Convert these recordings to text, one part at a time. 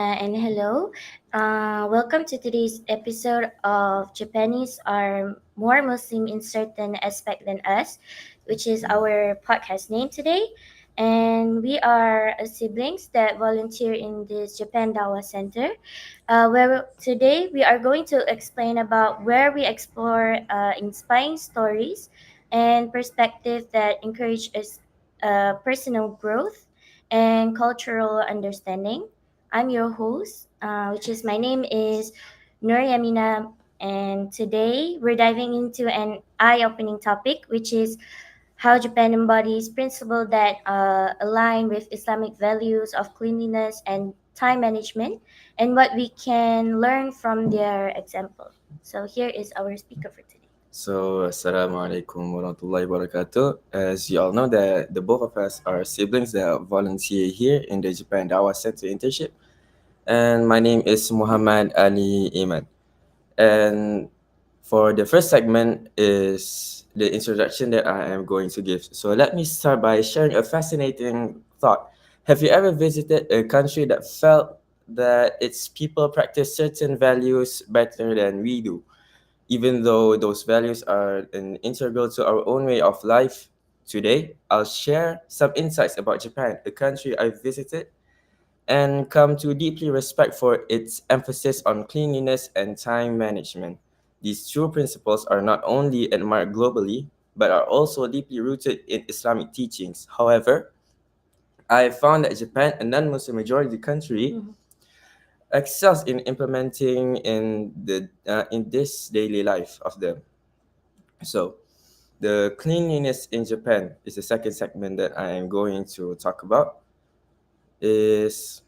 And hello. Welcome to today's episode of Japanese are more Muslim in certain aspect than us, which is our podcast name today. And we are siblings that volunteer in this Japan Dawa Center, where today we are going to explain about where we explore inspiring stories and perspective that encourage us personal growth and cultural understanding. I'm your host, which is my name is Yaminah, and today we're diving into an eye-opening topic, which is how Japan embodies principles that align with Islamic values of cleanliness and time management, and what we can learn from their example. So here is our speaker for today. Assalamualaikum warahmatullahi wabarakatuh. As you all know, that the both of us are siblings that volunteer here in the Japan Dawa Center internship. And my name is Muhammad Aliy Iman. And for the first segment is the introduction that I am going to give. So let me start by sharing a fascinating thought. Have you ever visited a country that felt that its people practice certain values better than we do? Even though those values are an integral to our own way of life. Today, I'll share some insights about Japan, a country I visited and come to deeply respect for its emphasis on cleanliness and time management. These two principles are not only admired globally, but are also deeply rooted in Islamic teachings. However, I found that Japan, a non-Muslim majority country, excels in implementing in this daily life of them. So, the cleanliness in Japan is the second segment that I am going to talk about. Is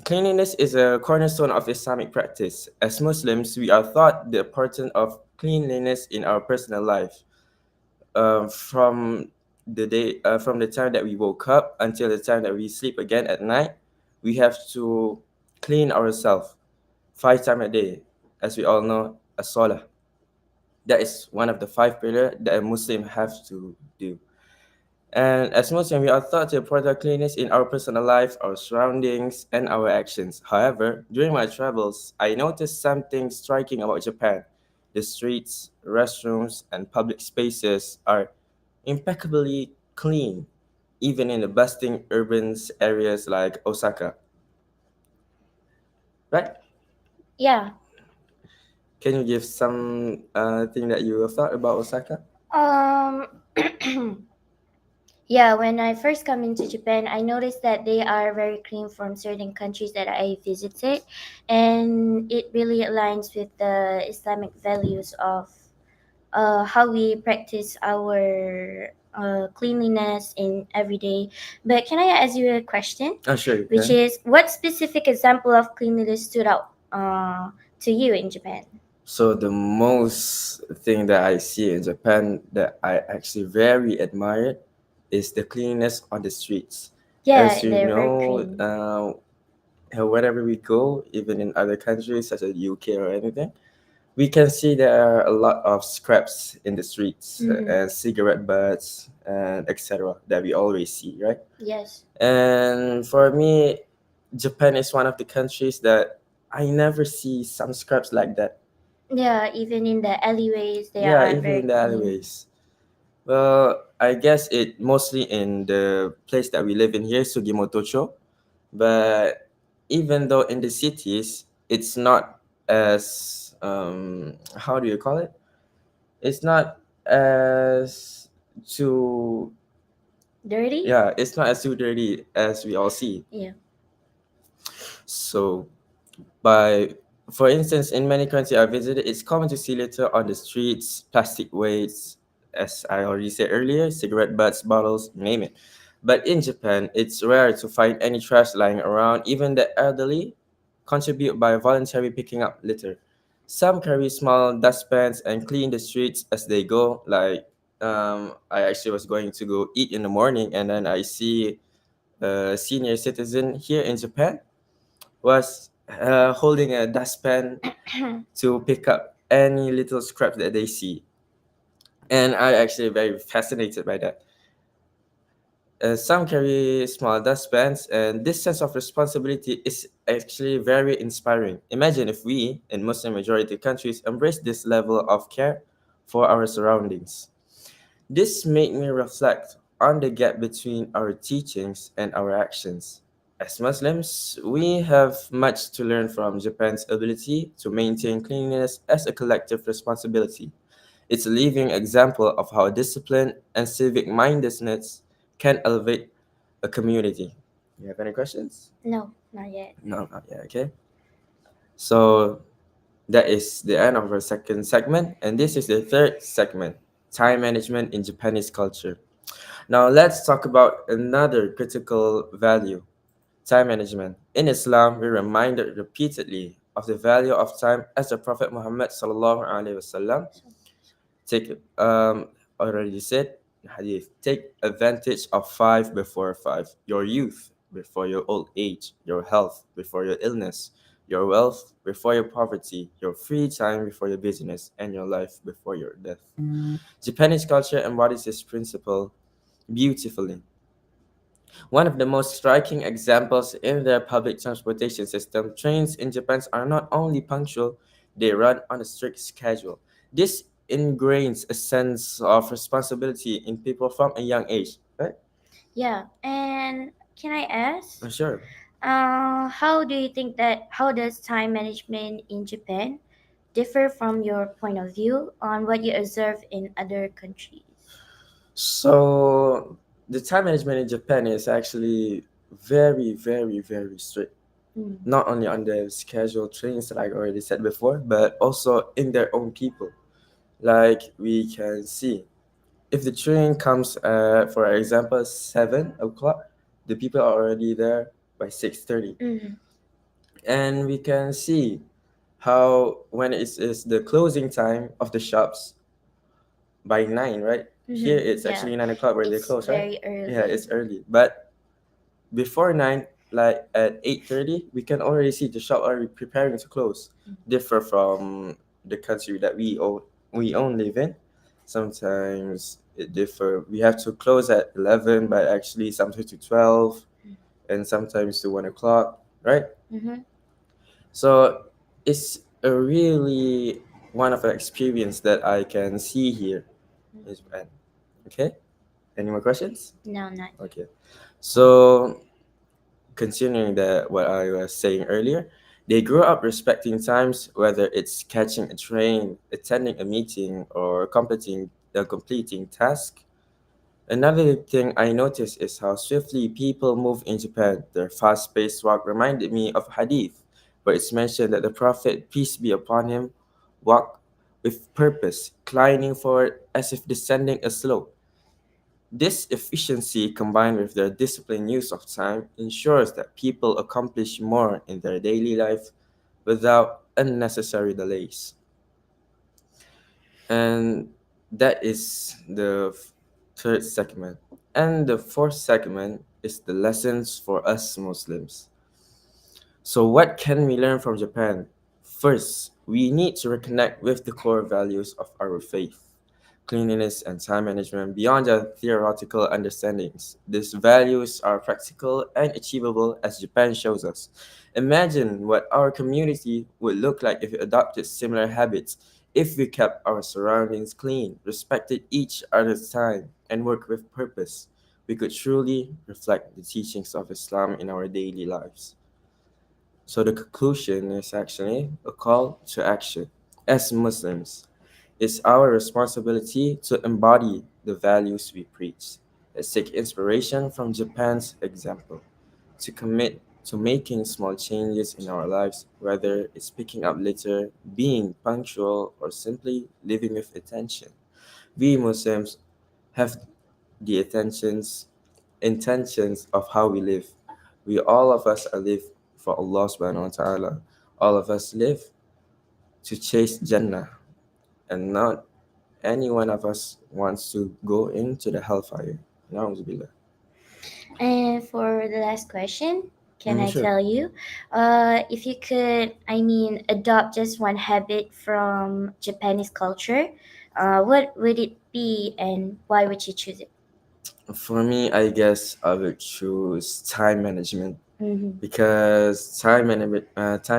Cleanliness is a cornerstone of Islamic practice. As Muslims, we are taught the importance of cleanliness in our personal life. From the time that we woke up until the time that we sleep again at night, we have to clean ourselves 5 times a day. As we all know, a salah. That is one of the five pillars that a Muslim have to do. And as Muslims, we are taught to protect cleanliness in our personal life, our surroundings, and our actions. However, during my travels, I noticed something striking about Japan. The streets, restrooms, and public spaces are impeccably clean, even in the bustling urban areas like Osaka. Right? Yeah. Can you give some thing that you have thought about Osaka? Um. Yeah, when I first come into Japan, I noticed that they are very clean from certain countries that I visited, and it really aligns with the Islamic values of how we practice our cleanliness in every day. But can I ask you a question, Oh, sure, you which can. is what specific example of cleanliness stood out to you in Japan? So the most thing that I see in Japan that I actually very admire is the cleanliness on the streets. Yeah, As you they're very know, clean. wherever we go, even in other countries such as UK or anything, we can see there are a lot of scraps in the streets Mm-hmm. and cigarette butts and etc. that we always see, right? Yes. And for me, Japan is one of the countries that I never see some scraps like that. Yeah, even in the alleyways, they Yeah, are even very in the clean. alleyways. Well, I guess it mostly in the place that we live in here, Sugimotocho. But even though in the cities, it's not as how do you call it? It's not as too Dirty? yeah, it's not as too dirty as we all see. Yeah. So by for instance, in many countries I visited, it's common to see litter on the streets, plastic waste, as I already said earlier, cigarette butts, bottles, name it. But in Japan, it's rare to find any trash lying around. Even the elderly contribute by voluntarily picking up litter. Some carry small dustpans and clean the streets as they go. Like I actually was going to go eat in the morning, and then I see a senior citizen here in Japan was holding a dustpan to pick up any little scraps that they see. And I actually very fascinated by that. Some carry small dustpans, and this sense of responsibility is actually very inspiring. Imagine if we, in Muslim majority countries, embrace this level of care for our surroundings. This made me reflect on the gap between our teachings and our actions. As Muslims, we have much to learn from Japan's ability to maintain cleanliness as a collective responsibility. It's a living example of how discipline and civic mindedness can elevate a community. You have any questions? No, not yet. No, not yet. Okay. So that is the end of our second segment, and this is the third segment, time management in Japanese culture. Now let's talk about another critical value, time management. In Islam, we're reminded repeatedly of the value of time as the Prophet Muhammad sallallahu alaihi wasallam take already said hadith, take advantage of five before five, your youth before your old age, your health before your illness, your wealth before your poverty, your free time before your busyness, and your life before your death. Japanese culture embodies this principle beautifully. One of the most striking examples in their public transportation system, trains in Japan are not only punctual, they run on a strict schedule. This ingrains a sense of responsibility in people from a young age, right? Yeah, and can I ask, Sure. how do you think that how does time management in Japan differ from your point of view on what you observe in other countries? So the time management in Japan is actually very, very, very strict. Mm. Not only on the scheduled trains that I already said before, but also in their own people. Like we can see, if the train comes for example 7 o'clock, the people are already there by 6:30. Mm-hmm. And we can see how when is the closing time of the shops by 9, right? Here Mm-hmm. it's Yeah, actually 9 o'clock where they it's close, right? very Yeah, early. it's early, but before 9, like at 8:30, we can already see the shop already preparing to close. Differ from the country that we own live in. Sometimes it differ. We have to close at 11, but actually sometimes to 12, and sometimes to 1 o'clock, right? Mm-hmm. So it's a really one of the experience that I can see here in Japan. Okay. Any more questions? No, not. Okay. So continuing that what I was saying earlier, they grew up respecting times, whether it's catching a train, attending a meeting, or completing task. Another thing I noticed is how swiftly people move in Japan. Their fast-paced walk reminded me of hadith, where it's mentioned that the Prophet, peace be upon him, walked with purpose, climbing forward as if descending a slope. This efficiency, combined with their disciplined use of time, ensures that people accomplish more in their daily life without unnecessary delays. And that is the third segment. And the fourth segment is the lessons for us Muslims. So, what can we learn from Japan? First, we need to reconnect with the core values of our faith, cleanliness and time management beyond our theoretical understandings. These values are practical and achievable as Japan shows us. Imagine what our community would look like if we adopted similar habits, if we kept our surroundings clean, respected each other's time, and worked with purpose. We could truly reflect the teachings of Islam in our daily lives. So the conclusion is actually a call to action. As Muslims, it's our responsibility to embody the values we preach. Let's take inspiration from Japan's example, to commit to making small changes in our lives, whether it's picking up litter, being punctual, or simply living with attention. We Muslims have the intentions of how we live. We all of us are live for Allah subhanahu wa ta'ala. All of us live to chase Jannah, and not any one of us wants to go into the hellfire. Na'udzubillah. And for the last question, can I Sure. tell you, if you could, adopt just one habit from Japanese culture, what would it be and why would you choose it? For me, I guess I would choose time management Mm-hmm. because time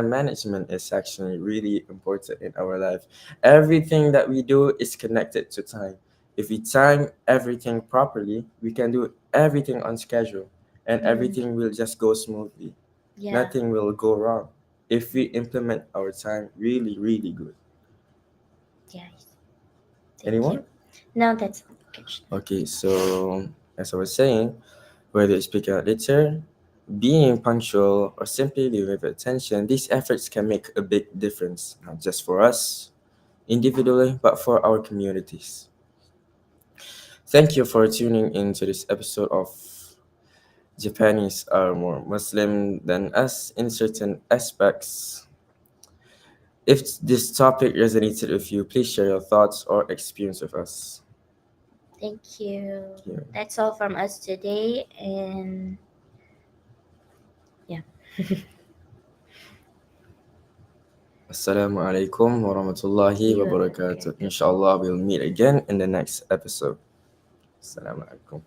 management is actually really important in our life. Everything that we do is connected to time. If we time everything properly, we can do everything on schedule, and Mm-hmm. everything will just go smoothly. Yeah. Nothing will go wrong if we implement our time really, really good. Yes. Thank Anyone? you. Now that's all. Question. Okay, so as I was saying, whether it's picking up litter, being punctual, or simply living with attention, these efforts can make a big difference, not just for us individually, but for our communities. Thank you for tuning in to this episode of Japanese are more Muslim than us in certain aspects. If this topic resonated with you, please share your thoughts or experience with us. Thank you. Yeah. That's all from us today, and yeah. Assalamualaikum warahmatullahi You wabarakatuh. Inshallah, we'll meet again in the next episode. Assalamualaikum.